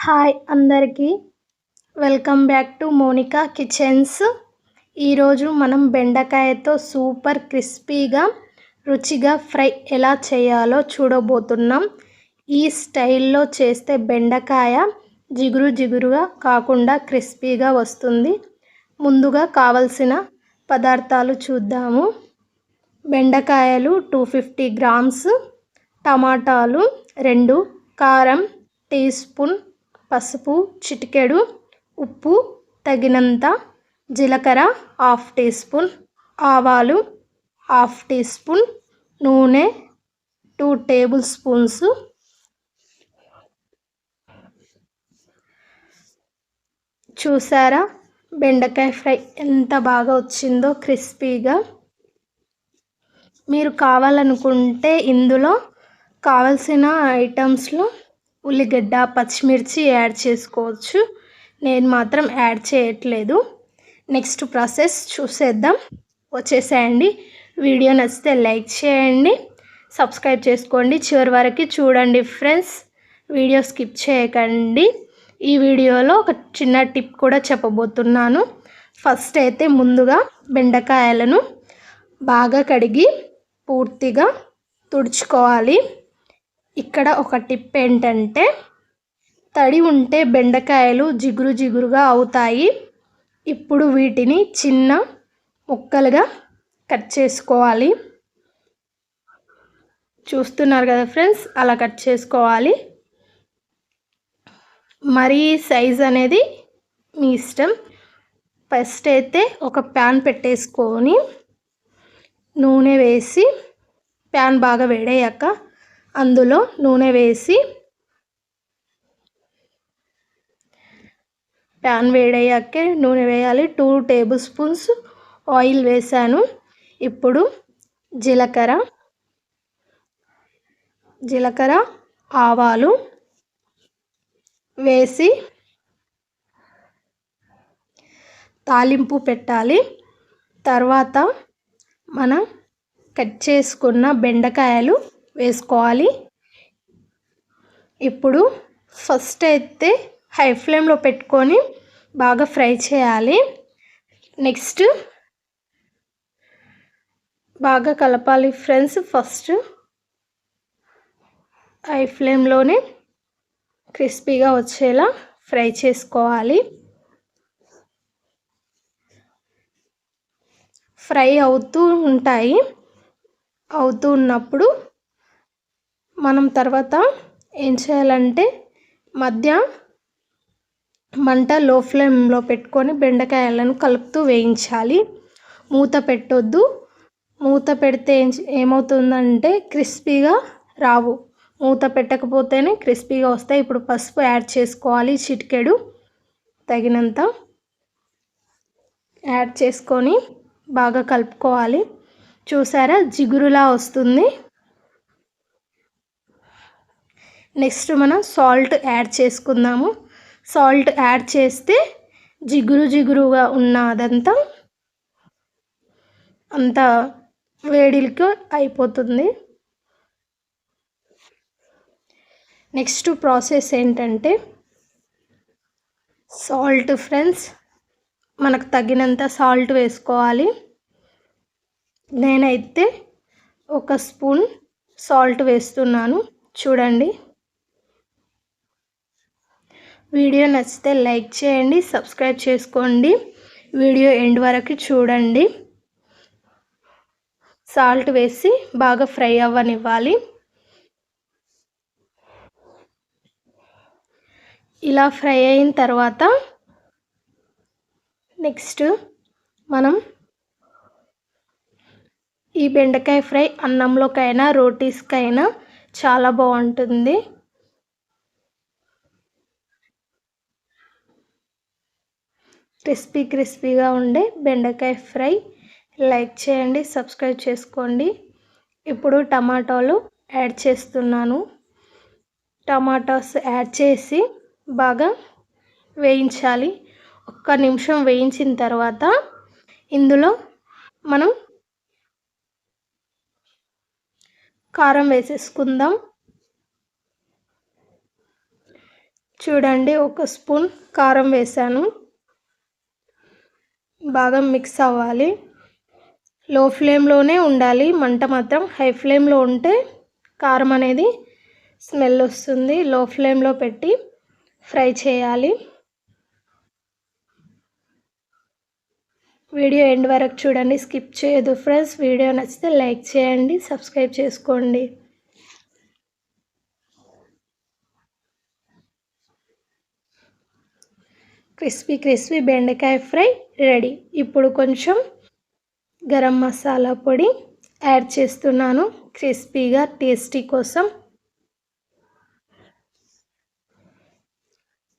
Hi అందరికీ welcome back to Monika kitchens. ఈరోజు మనం బెండకాయతో సూపర్ క్రిస్పీగా రుచిగా ఫ్రై ఎలా చేయాలో చూడబోతున్నాం. ఈ స్టైల్లో చేస్తే బెండకాయ జిగురు జిగురుగా కాకుండా క్రిస్పీగా వస్తుంది. ముందుగా కావలసిన పదార్థాలు చూద్దాము. బెండకాయలు 250 గ్రామ్స్, టమాటాలు 2, కారం టీ స్పూన్, పసుపు చిటికెడు, ఉప్పు తగినంత, జీలకర్ర హాఫ్ టీ స్పూన్, ఆవాలు హాఫ్ టీ స్పూన్, నూనె 2 టేబుల్ స్పూన్స్. చూసారా బెండకాయ ఫ్రై ఎంత బాగా వచ్చిందో క్రిస్పీగా. మీరు కావాలనుకుంటే ఇందులో కావలసిన ఐటమ్స్లో ఉల్లిగడ్డ, పచ్చిమిర్చి యాడ్ చేసుకోవచ్చు. నేను మాత్రం యాడ్ చేయట్లేదు. నెక్స్ట్ ప్రాసెస్ చూసేద్దాం. వచ్చేసేయండి. వీడియో నచ్చితే లైక్ చేయండి, సబ్స్క్రైబ్ చేసుకోండి, చివరి వరకు చూడండి ఫ్రెండ్స్. వీడియో స్కిప్ చేయకండి. ఈ వీడియోలో ఒక చిన్న టిప్ కూడా చెప్పబోతున్నాను. ఫస్ట్ అయితే ముందుగా బెండకాయలను బాగా కడిగి పూర్తిగా తుడుచుకోవాలి. ఇక్కడ ఒక టిప్ ఏంటంటే, తడి ఉంటే బెండకాయలు జిగురు జిగురుగా అవుతాయి. ఇప్పుడు వీటిని చిన్న ముక్కలుగా కట్ చేసుకోవాలి. చూస్తున్నారు కదా ఫ్రెండ్స్, అలా కట్ చేసుకోవాలి. మరీ సైజ్ అనేది మీ ఇష్టం. ఫస్ట్ అయితే ఒక ప్యాన్ పెట్టేసుకొని నూనె వేసి, ప్యాన్ బాగా వేడయ్యాక అందులో నూనె వేసి, ప్యాన్ వేడయ్యాకే నూనె వేయాలి. 2 టేబుల్ స్పూన్స్ ఆయిల్ వేసాను. ఇప్పుడు జీలకర్ర ఆవాలు వేసి తాలింపు పెట్టాలి. తర్వాత మనం కట్ చేసుకున్న బెండకాయలు వేసుకోవాలి. ఇప్పుడు ఫస్ట్ అయితే హై ఫ్లేమ్లో పెట్టుకొని బాగా ఫ్రై చేయాలి. నెక్స్ట్ బాగా కలపాలి ఫ్రెండ్స్. ఫస్ట్ హై ఫ్లేమ్లోనే క్రిస్పీగా వచ్చేలా ఫ్రై చేసుకోవాలి. ఫ్రై అవుతూ ఉన్నప్పుడు మనం తర్వాత ఏం చేయాలంటే, మధ్య మంట లో ఫ్లేమ్లో పెట్టుకొని బెండకాయలను కలుపుతూ వేయించాలి. మూత పెట్టొద్దు. మూత పెడితే ఏమవుతుందంటే క్రిస్పీగా రావు. మూత పెట్టకపోతేనే క్రిస్పీగా వస్తాయి. ఇప్పుడు పసుపు యాడ్ చేసుకోవాలి. చిటికెడు తగినంత యాడ్ చేసుకొని బాగా కలుపుకోవాలి. చూసారా జిగురులా వస్తుంది. నెక్స్ట్ మనం సాల్ట్ యాడ్ చేసుకుందాము. సాల్ట్ యాడ్ చేస్తే జిగురుగా ఉన్నదంతా వేడికి అయిపోతుంది. నెక్స్ట్ ప్రాసెస్ ఏంటంటే, సాల్ట్ ఫ్రెండ్స్, మనకు తగినంత సాల్ట్ వేసుకోవాలి. నేనైతే 1 స్పూన్ సాల్ట్ వేస్తున్నాను. చూడండి. వీడియో నచ్చితే లైక్ చేయండి, సబ్స్క్రైబ్ చేసుకోండి. వీడియో ఎండ్ వరకు చూడండి. సాల్ట్ వేసి బాగా ఫ్రై అవ్వనివ్వాలి. ఇలా ఫ్రై అయిన తర్వాత నెక్స్ట్ మనం ఈ బెండకాయ ఫ్రై అన్నంలోకైనా రోటీస్కైనా చాలా బాగుంటుంది. క్రిస్పీగా ఉండే బెండకాయ ఫ్రై. లైక్ చేయండి, సబ్స్క్రైబ్ చేసుకోండి. ఇప్పుడు టమాటాలు యాడ్ చేస్తున్నాను. టమాటాస్ యాడ్ చేసి బాగా వేయించాలి. 1 నిమిషం వేయించిన తర్వాత ఇందులో మనం కారం వేసేసుకుందాం. చూడండి, 1 స్పూన్ కారం వేసాను. బాగా మిక్స్ అవ్వాలి. లో ఫ్లేమ్లోనే ఉండాలి. మంట మాత్రం హై ఫ్లేమ్లో ఉంటే కారం అనేది స్మెల్ వస్తుంది. లో ఫ్లేమ్లో పెట్టి ఫ్రై చేయాలి. వీడియో ఎండ్ వరకు చూడండి, స్కిప్ చేయొద్దు ఫ్రెండ్స్. వీడియో నచ్చితే లైక్ చేయండి, సబ్స్క్రైబ్ చేసుకోండి. క్రిస్పీ బెండకాయ ఫ్రై రెడీ. ఇప్పుడు కొంచెం గరం మసాలా పొడి యాడ్ చేస్తున్నాను క్రిస్పీగా టేస్టీ కోసం.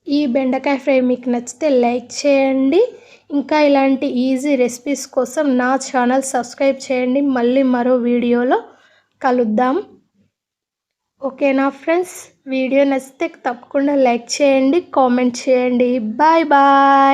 ఈ బెండకాయ ఫ్రై మీకు నచ్చితే లైక్ చేయండి. ఇంకా ఇలాంటి ఈజీ రెసిపీస్ కోసం నా ఛానల్ సబ్స్క్రైబ్ చేయండి. మళ్ళీ మరో వీడియోలో కలుద్దాం. ఓకేనా ఫ్రెండ్స్? వీడియో నచ్చితే తప్పకుండా లైక్ చేయండి, కామెంట్ చేయండి. Bye bye.